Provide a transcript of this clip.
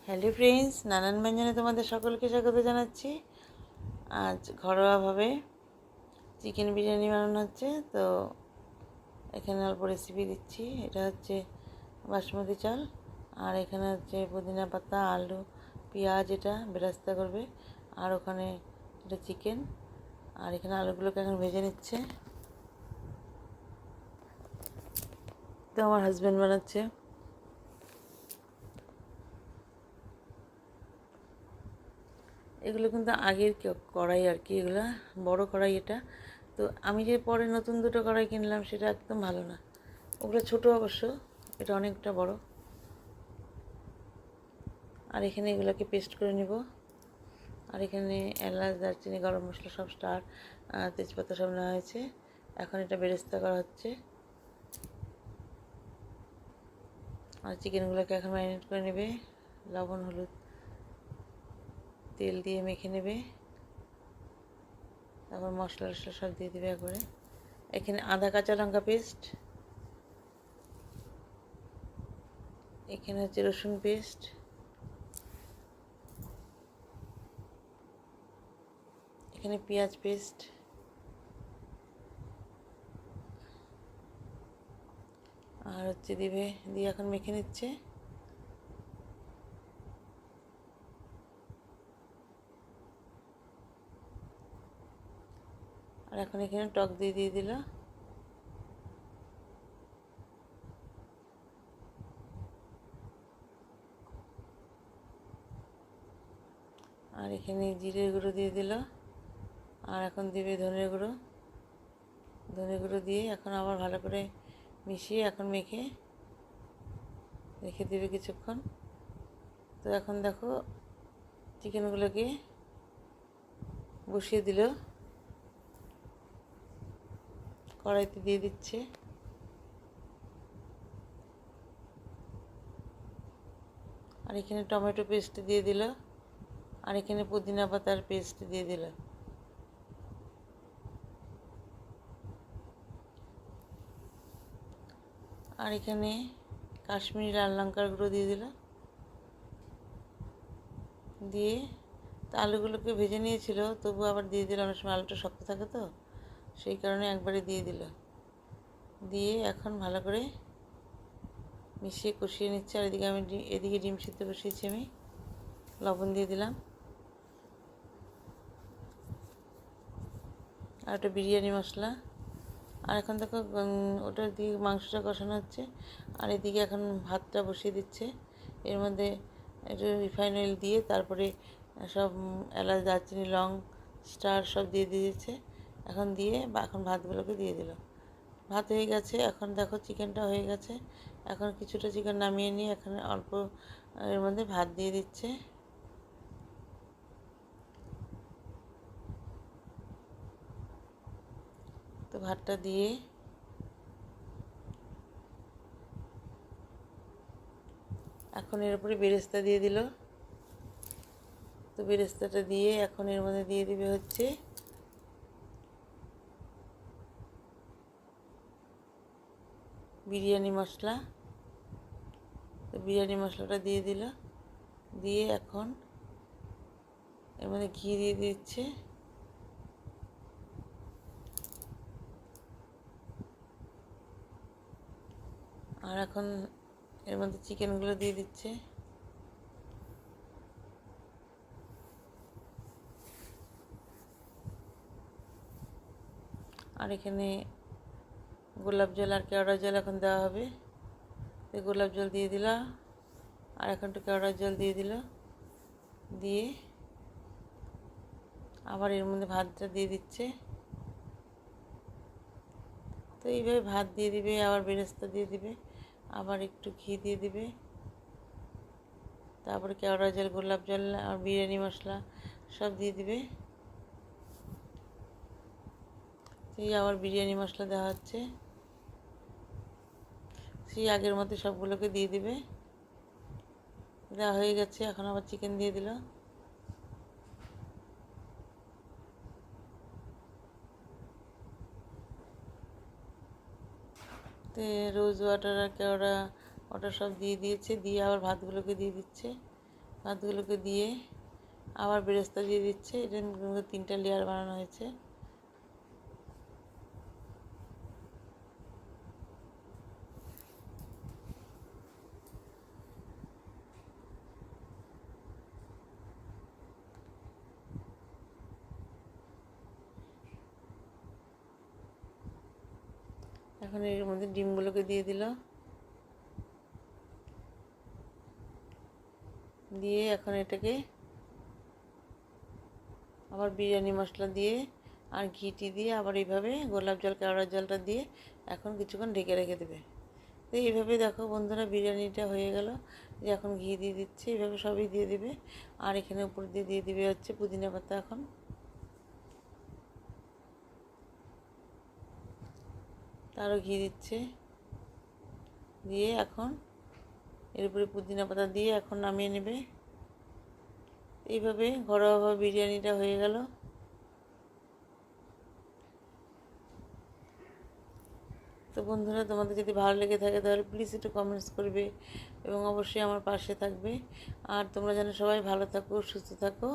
Hello friends, নানান ব্যঞ্জনে তোমাদের সকলকে স্বাগত জানাচ্ছি। আজ ঘরোয়াভাবে চিকেন বিরিয়ানি বানানো হচ্ছে। তো এখানে অল্প রেসিপি দিচ্ছি। এটা হচ্ছে বাসমতি চাল, আর এখানে হচ্ছে পুদিনা পাতা, আলু, পেঁয়াজ, এটা বেরেস্তা করবে, আর ওখানে এটা চিকেন, আর এখানে আলুগুলোকে এখন ভেজে নিচ্ছে। তো আমার হাজব্যান্ড বানাচ্ছে। এগুলো কিন্তু আগের কড়াই আর কি, এগুলো বড় কড়াই এটা। তো আমি যে পরে নতুন দুটো কড়াই কিনলাম সেটা একদম ভালো না, ওগুলো ছোটো অবশ্য, এটা অনেকটা বড়। আর এখানে এগুলোকে পেস্ট করে নিব। আর এখানে এলাচ, দারচিনি, গরম মশলা সব স্টার, তেজপাতা সব নেওয়া হয়েছে। এখন এটা বেরেস্তা করা হচ্ছে। আর চিকেনগুলোকে এখন ম্যারিনেট করে নেবে, লবণ, হলুদ, তেল দিয়ে মেখে নেবে। তারপর মশলা টশলা সব দিয়ে দেবে একবারে। এখানে আদা কাঁচা লঙ্কা পেস্ট, এখানে হচ্ছে রসুন পেস্ট, এখানে পেঁয়াজ পেস্ট, আর হচ্ছে দিবে, দিয়ে এখন মেখে নিচ্ছে। আর এখন এখানে টক দিয়ে দিল। আর এখানে জিরে গুঁড়ো দিয়ে দিল। আর এখন দিবে ধনে গুঁড়ো দিয়ে এখন আবার ভালো করে মিশিয়ে এখন মেখে রেখে দেবে কিছুক্ষণ। তো এখন দেখো চিকেনগুলোকে বসিয়ে দিল, কড়াইতে দিয়ে দিচ্ছে। আর এখানে টমেটো পেস্ট দিয়ে দিল, আর এখানে পুদিনা পাতার পেস্ট দিয়ে দিল। আর এখানে কাশ্মীরি লাল লঙ্কার গুঁড়ো দিয়ে দিল। দিয়ে তো আলুগুলোকে ভেজে নিয়েছিল, তবু আবার দিয়ে দিল, অনেক সময় আলুটা শক্ত থাকে তো, সেই কারণে একবারে দিয়ে দিল। দিয়ে এখন ভালো করে মিশিয়ে কষিয়ে নিচ্ছে। আর এদিকে ডিম সিদ্ধ বসিয়েছি আমি, লবণ দিয়ে দিলাম। আর একটা বিরিয়ানি মশলা। আর এখন দেখো ওটার দিয়ে মাংসটা কষানো হচ্ছে। আর এদিকে এখন ভাতটা বসিয়ে দিচ্ছে। এর মধ্যে একটু রিফাইন অয়েল দিয়ে তারপরে সব এলাচ, দারচিনি, লং, স্টার সব দিয়ে দিয়েছে। এখন দিয়ে এখন ভাতগুলোকে দিয়ে দিল। ভাত হয়ে গেছে। এখন দেখো চিকেনটা হয়ে গেছে। এখন কিছুটা চিকেন নামিয়ে নিয়ে এখানে অল্প এর মধ্যে ভাত দিয়ে দিচ্ছে। তো ভাতটা দিয়ে এখন এর উপরে বেরেস্তা দিয়ে দিল। তো বেরেস্তাটা দিয়ে এখন এর মধ্যে দিয়ে দিবে হচ্ছে বিরিয়ানি মশলা। তো বিরিয়ানি মশলাটা দিয়ে দিল। দিয়ে এখন এর মধ্যে ঘি দিয়ে দিচ্ছে। আর এখন এর মধ্যে চিকেনগুলো দিয়ে দিচ্ছে। আর এখানে গোলাপ জল আর কেওড়া জল এখন দেওয়া হবে। তো গোলাপ জল দিয়ে দিল, আর এখন একটু কেওড়া জল দিয়ে দিল। দিয়ে আবার এর মধ্যে ভাতটা দিয়ে দিচ্ছে। তো এইভাবে ভাত দিয়ে দিবে, আবার বেরেস্তা দিয়ে দিবে, আবার একটু ঘি দিয়ে দিবে, তারপরে কেওড়া জল, গোলাপ জল আর বিরিয়ানি মশলা সব দিয়ে দিবে। সেই আবার বিরিয়ানি মশলা দেওয়া হচ্ছে। সেই আগের মতো সবগুলোকে দিয়ে দিবে। দেওয়া হয়ে গেছে। এখন আবার চিকেন দিয়ে দিল। তো রোজ ওয়াটার আর কেওড়া ওটা সব দিয়ে দিয়েছে। দিয়ে আবার ভাতগুলোকে দিয়ে দিচ্ছে। ভাতগুলোকে দিয়ে আবার বেরেস্তা দিয়ে দিচ্ছে। এটা 3টা লেয়ার বানানো হয়েছে। এখন এর মধ্যে ডিমগুলোকে দিয়ে দিল, দিয়ে এখন এটাকে আবার বিরিয়ানি মশলা দিয়ে আর ঘিটি দিয়ে আবার এইভাবে গোলাপ জল কেওড়ার জলটা দিয়ে এখন কিছুক্ষণ ঢেকে রেখে দেবে। তো এইভাবে দেখো বন্ধুরা, বিরিয়ানিটা হয়ে গেল। যে এখন ঘি দিয়ে দিচ্ছে, এইভাবে সবই দিয়ে দেবে। আর এখানে উপর দিয়ে দিয়ে দিবে হচ্ছে পুদিনা পাতা। এখন তারও ঘি দিচ্ছে, দিয়ে এখন এর উপরে পুদিনা পাতা দিয়ে এখন নামিয়ে নেবে। এইভাবে ঘরোয়াভাবে বিরিয়ানিটা হয়ে গেল। তো বন্ধুরা, তোমাদের যদি ভালো লেগে থাকে তাহলে প্লিজ একটু কমেন্টস করবে এবং অবশ্যই আমার পাশে থাকবে। আর তোমরা যেন সবাই ভালো থাকো, সুস্থ থাকো।